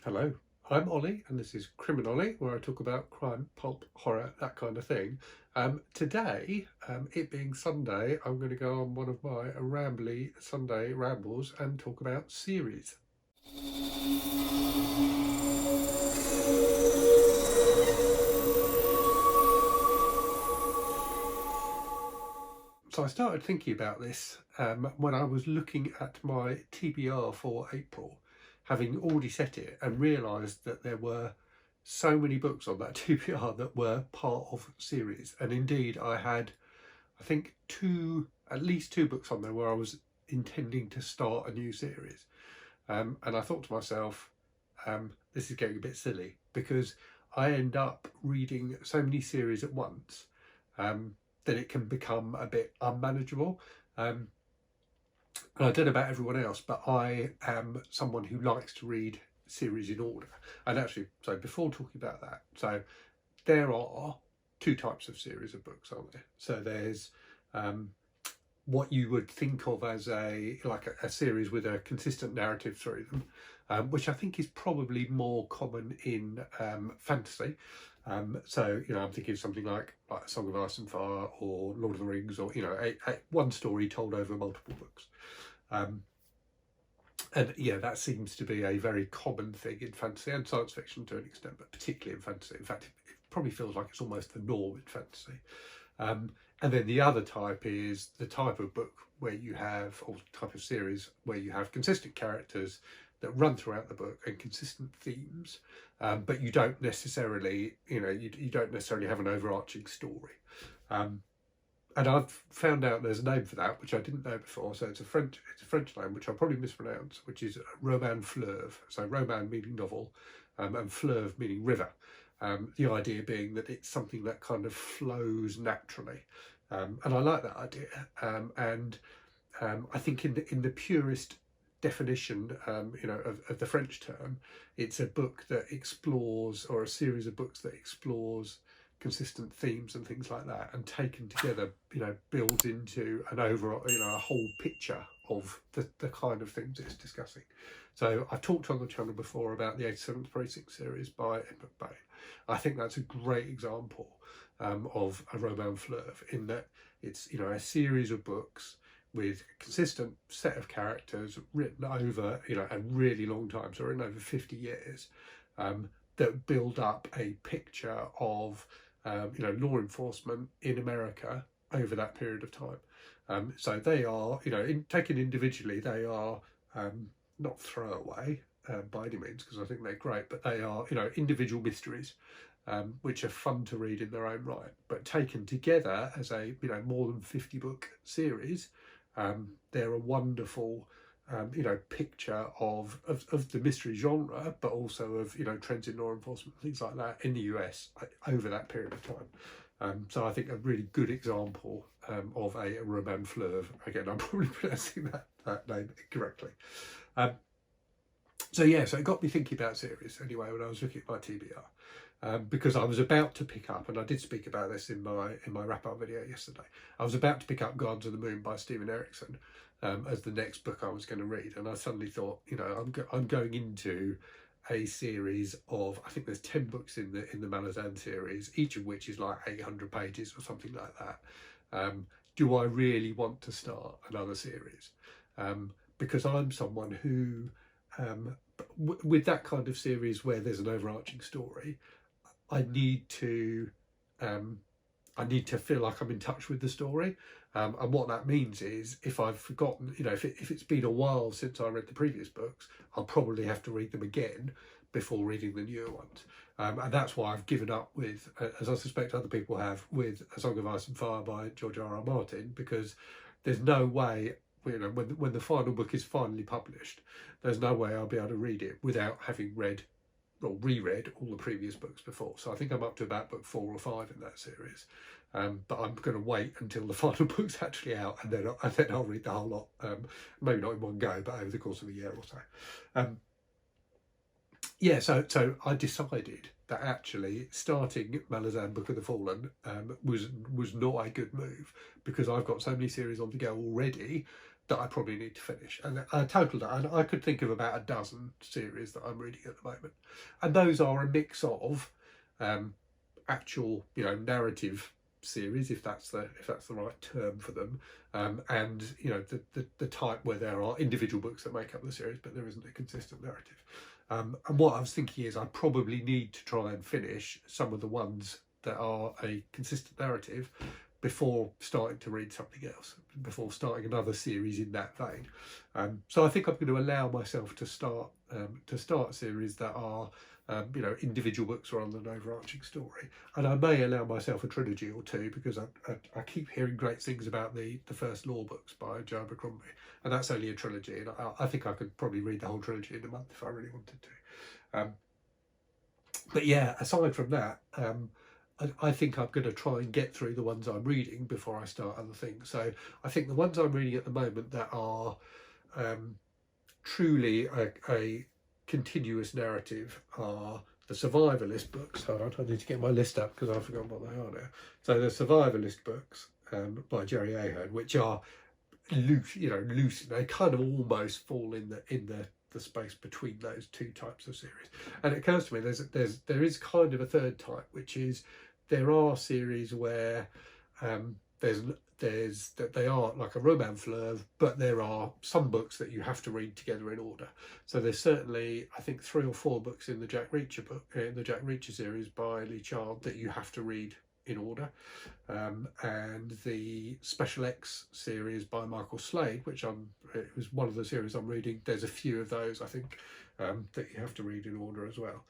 Hello, I'm Ollie, and this is Criminolly, where I talk about crime, pulp, horror, that kind of thing. Today, it being Sunday, I'm going to go on one of my rambly Sunday rambles and talk about series. So I started thinking about this when I was looking at my TBR for April, having already set it and realised that there were so many books on that TBR that were part of series. And indeed, I had, I think, at least two books on there where I was intending to start a new series. And I thought to myself, this is getting a bit silly because I end up reading so many series at once that it can become a bit unmanageable. And I don't know about everyone else, but I am someone who likes to read series in order. And actually, so before talking about that, so there are two types of series of books, aren't there? So there's what you would think of as a series with a consistent narrative through them, which I think is probably more common in fantasy. So I'm thinking of something like A Song of Ice and Fire or Lord of the Rings, or a one story told over multiple books. And yeah, that seems to be a very common thing in fantasy and science fiction to an extent, but particularly in fantasy. In fact, it probably feels like it's almost the norm in fantasy. And then the other type is the type of book where you have, or type of series where you have consistent characters that run throughout the book and consistent themes, but you don't necessarily, you don't necessarily have an overarching story. And I've found out there's a name for that, which I didn't know before. So it's a French name, which I'll probably mispronounce, which is roman fleuve. So roman meaning novel, and fleuve meaning river. The idea being that it's something that kind of flows naturally, and I like that idea. And I think in the purest definition, of the French term, it's a book that explores, or a series of books that explores consistent themes and things like that, and taken together, builds into an overall, a whole picture of the kind of things it's discussing. So I've talked on the channel before about the 87th Precinct series by Edmund Bay. I think that's a great example of a roman fleuve, in that it's a series of books with a consistent set of characters written over a really long time, so written over 50 years, that build up a picture of law enforcement in America over that period of time. So they are, taken individually, they are not throwaway by any means, because I think they're great, but they are, individual mysteries, which are fun to read in their own right. But taken together as a, more than 50 book series, they're a wonderful picture of the mystery genre, but also of trends in law enforcement, things like that in the US over that period of time. So I think a really good example of a roman fleuve. Again, I'm probably pronouncing that name incorrectly. So it got me thinking about series anyway when I was looking at my TBR. Because I was about to pick up, and I did speak about this in my wrap-up video yesterday, I was about to pick up Gardens of the Moon by Stephen Erickson as the next book I was going to read, and I suddenly thought, I'm going into a series of, I think there's 10 books in the Malazan series, each of which is like 800 pages or something like that. Do I really want to start another series? Because I'm someone who, with that kind of series where there's an overarching story, I need to feel like I'm in touch with the story, and what that means is, if I've forgotten, if it's been a while since I read the previous books, I'll probably have to read them again before reading the newer ones, and that's why I've given up with, as I suspect other people have, with A Song of Ice and Fire by George R.R. Martin, because there's no way, when the final book is finally published, there's no way I'll be able to read it without having read or reread all the previous books before. So I think I'm up to about book 4 or 5 in that series, but I'm going to wait until the final book's actually out, and then I'll read the whole lot, maybe not in one go, but over the course of a year or so. So I decided that actually starting Malazan Book of the Fallen was not a good move, because I've got so many series on the go already that I probably need to finish. And I totaled that, and I could think of about a dozen series that I'm reading at the moment, and those are a mix of actual, narrative series, if that's the right term for them, and the type where there are individual books that make up the series, but there isn't a consistent narrative. And what I was thinking is I probably need to try and finish some of the ones that are a consistent narrative before starting to read something else, before starting another series in that vein. So I think I'm going to allow myself to start series that are individual books rather than an overarching story. And I may allow myself a trilogy or two, because I keep hearing great things about the first law books by Joe Abercrombie, and that's only a trilogy, and I think I could probably read the whole trilogy in a month if I really wanted to. But yeah, aside from that, I think I'm going to try and get through the ones I'm reading before I start other things. So I think the ones I'm reading at the moment that are truly a continuous narrative are the survivalist books. Hold on, I need to get my list up because I've forgotten what they are now. So the survivalist books by Jerry Ahern, which are loose. They kind of almost fall in the space between those two types of series. And it occurs to me there is kind of a third type, which is there are series where that they are like a roman fleuve, but there are some books that you have to read together in order. So there's certainly, I think, 3 or 4 books in the Jack Reacher book, in the Jack Reacher series by Lee Child, that you have to read in order, and the Special X series by Michael Slade, which it was one of the series I'm reading. There's a few of those, I think, that you have to read in order as well.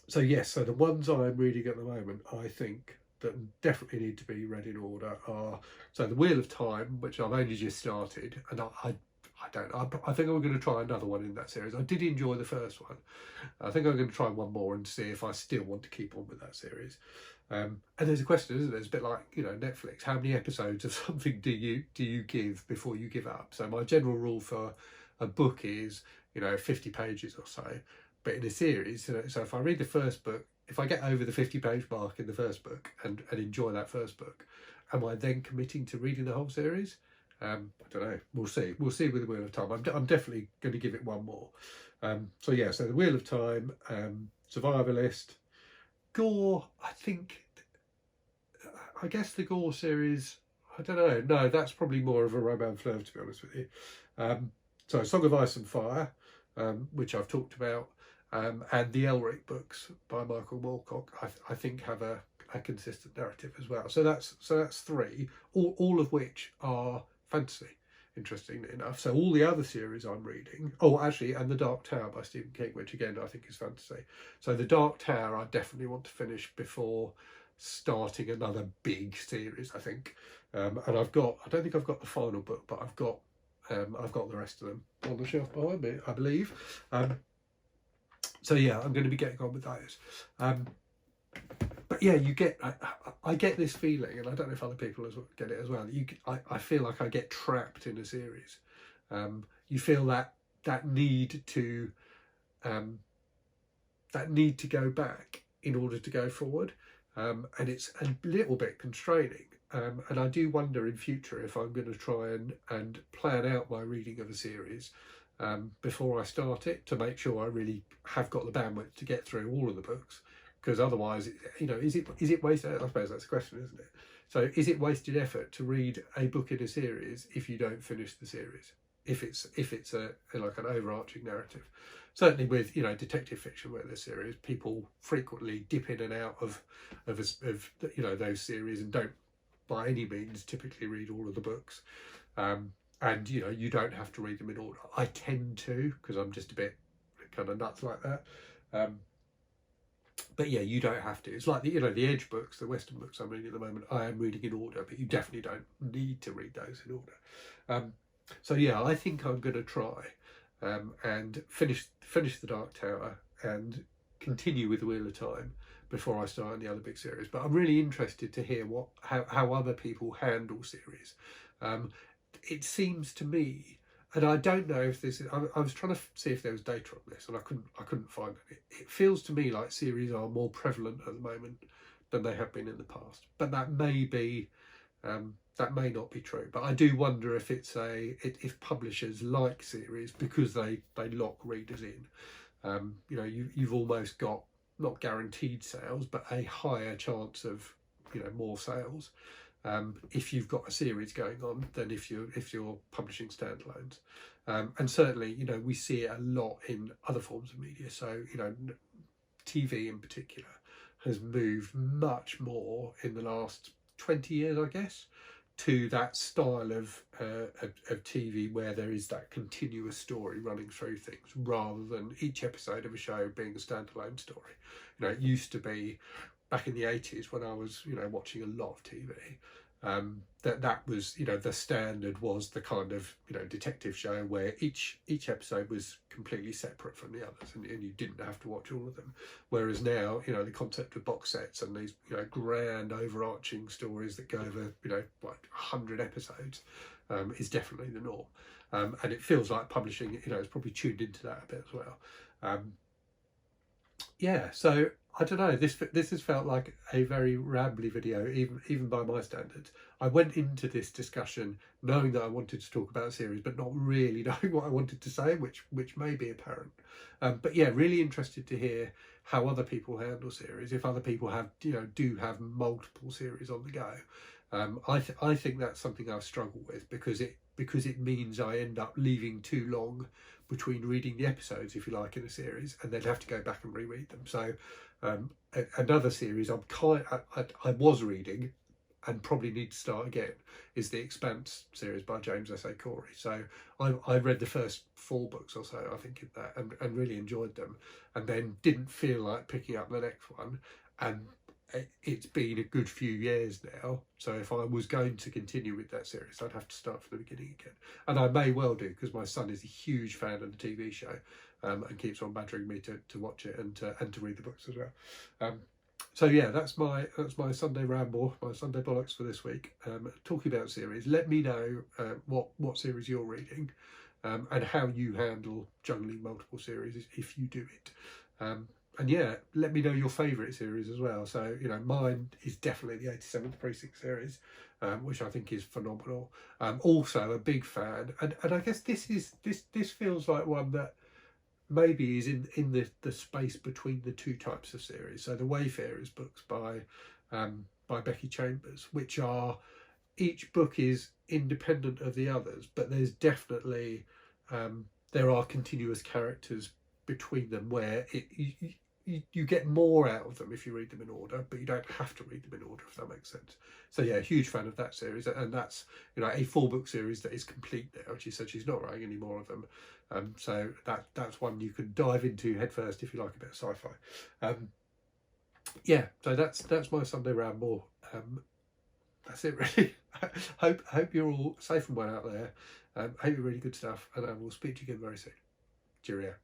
So yes, so the ones I'm reading at the moment, I think, that definitely need to be read in order are, so The Wheel of Time, which I've only just started, and I think I'm going to try another one in that series. I did enjoy the first one. I think I'm going to try one more and see if I still want to keep on with that series. And there's a question, isn't there? It's a bit like, Netflix. How many episodes of something do you give before you give up? So my general rule for a book is, 50 pages or so. But in a series, so if I read the first book, if I get over the 50-page mark in the first book and enjoy that first book, am I then committing to reading the whole series? I don't know. We'll see. We'll see with The Wheel of Time. I'm definitely going to give it one more. So The Wheel of Time, Survivalist, Gore. I guess the Gore series, I don't know. No, that's probably more of a roman fleuve, to be honest with you. So Song of Ice and Fire, which I've talked about, and the Elric books by Michael Moorcock, I think have a consistent narrative as well. So that's 3, all of which are fantasy, interestingly enough. So all the other series I'm reading, and The Dark Tower by Stephen King, which again I think is fantasy. So The Dark Tower I definitely want to finish before starting another big series, I think. And I don't think I've got the final book, but I've got the rest of them on the shelf behind me, I believe. So yeah, I'm going to be getting on with those. But yeah, I get this feeling, and I don't know if other people get it as well. I feel like I get trapped in a series. You feel that need to go back in order to go forward, and it's a little bit constraining. And I do wonder in future if I'm going to try and plan out my reading of a series before I start it, to make sure I really have got the bandwidth to get through all of the books. Because otherwise, is it wasted? I suppose that's the question, isn't it? So is it wasted effort to read a book in a series if you don't finish the series? If it's like an overarching narrative, certainly with detective fiction where there's series, people frequently dip in and out of those series and don't by any means typically read all of the books. And you don't have to read them in order. I tend to, because I'm just a bit kind of nuts like that. But yeah, you don't have to. It's like the Edge books, the Western books I'm reading at the moment, I am reading in order, but you definitely don't need to read those in order. So yeah, I think I'm going to try and finish The Dark Tower and continue with The Wheel of Time before I start on the other big series. But I'm really interested to hear how other people handle series. It seems to me, and I don't know if this is, I was trying to see if there was data on this, and I couldn't find it. It feels to me like series are more prevalent at the moment than they have been in the past. But that may be that may not be true, but I do wonder if it's if publishers like series because they lock readers in. You know, you've almost got not guaranteed sales, but a higher chance of, you know, more sales if you've got a series going on than if you're publishing standalones. And certainly, you know, we see it a lot in other forms of media. So, you know, TV in particular has moved much more in the last 20 years, I guess, to that style of TV where there is that continuous story running through things rather than each episode of a show being a standalone story. You know, it used to be back in the 80s when I was, you know, watching a lot of TV. That was, you know, the standard was the kind of, you know, detective show where each episode was completely separate from the others, and you didn't have to watch all of them. Whereas now, you know, the concept of box sets and these, you know, grand overarching stories that go over, you know, like 100 episodes is definitely the norm. And it feels like publishing, you know, is probably tuned into that a bit as well. Yeah, so I don't know. This has felt like a very rambly video, even by my standards. I went into this discussion knowing that I wanted to talk about a series, but not really knowing what I wanted to say, which may be apparent. But yeah, really interested to hear how other people handle series. If other people have, you know, do have multiple series on the go. I think that's something I struggle with because it means I end up leaving too long between reading the episodes, if you like, in a series, and then have to go back and reread them. So another series I was reading and probably need to start again is the Expanse series by James S.A. Corey. So I read the first 4 books or so, I think, in that, and really enjoyed them, and then didn't feel like picking up the next one. And it's been a good few years now, so if I was going to continue with that series, I'd have to start from the beginning again, and I may well do because my son is a huge fan of the TV show and keeps on badgering me to watch it and to read the books as well. So yeah, that's my Sunday ramble, my Sunday bollocks for this week. Talking about series, let me know what series you're reading and how you handle juggling multiple series if you do it. And yeah, let me know your favourite series as well. So, you know, mine is definitely the 87th Precinct series, which I think is phenomenal. Also a big fan, and I guess this feels like one that maybe is in the space between the two types of series. So the Wayfarers books by Becky Chambers, which are, each book is independent of the others, but there's definitely there are continuous characters between them where you get more out of them if you read them in order, but you don't have to read them in order, if that makes sense. So yeah, huge fan of that series, and that's, you know, a 4-book series that is complete now. She said she's not writing any more of them, so that's one you can dive into headfirst if you like a bit of sci-fi. Yeah, so that's my Sunday ramble. That's it really. hope you're all safe and well out there. Hope you're really good stuff, and I will speak to you again very soon. Cheerio.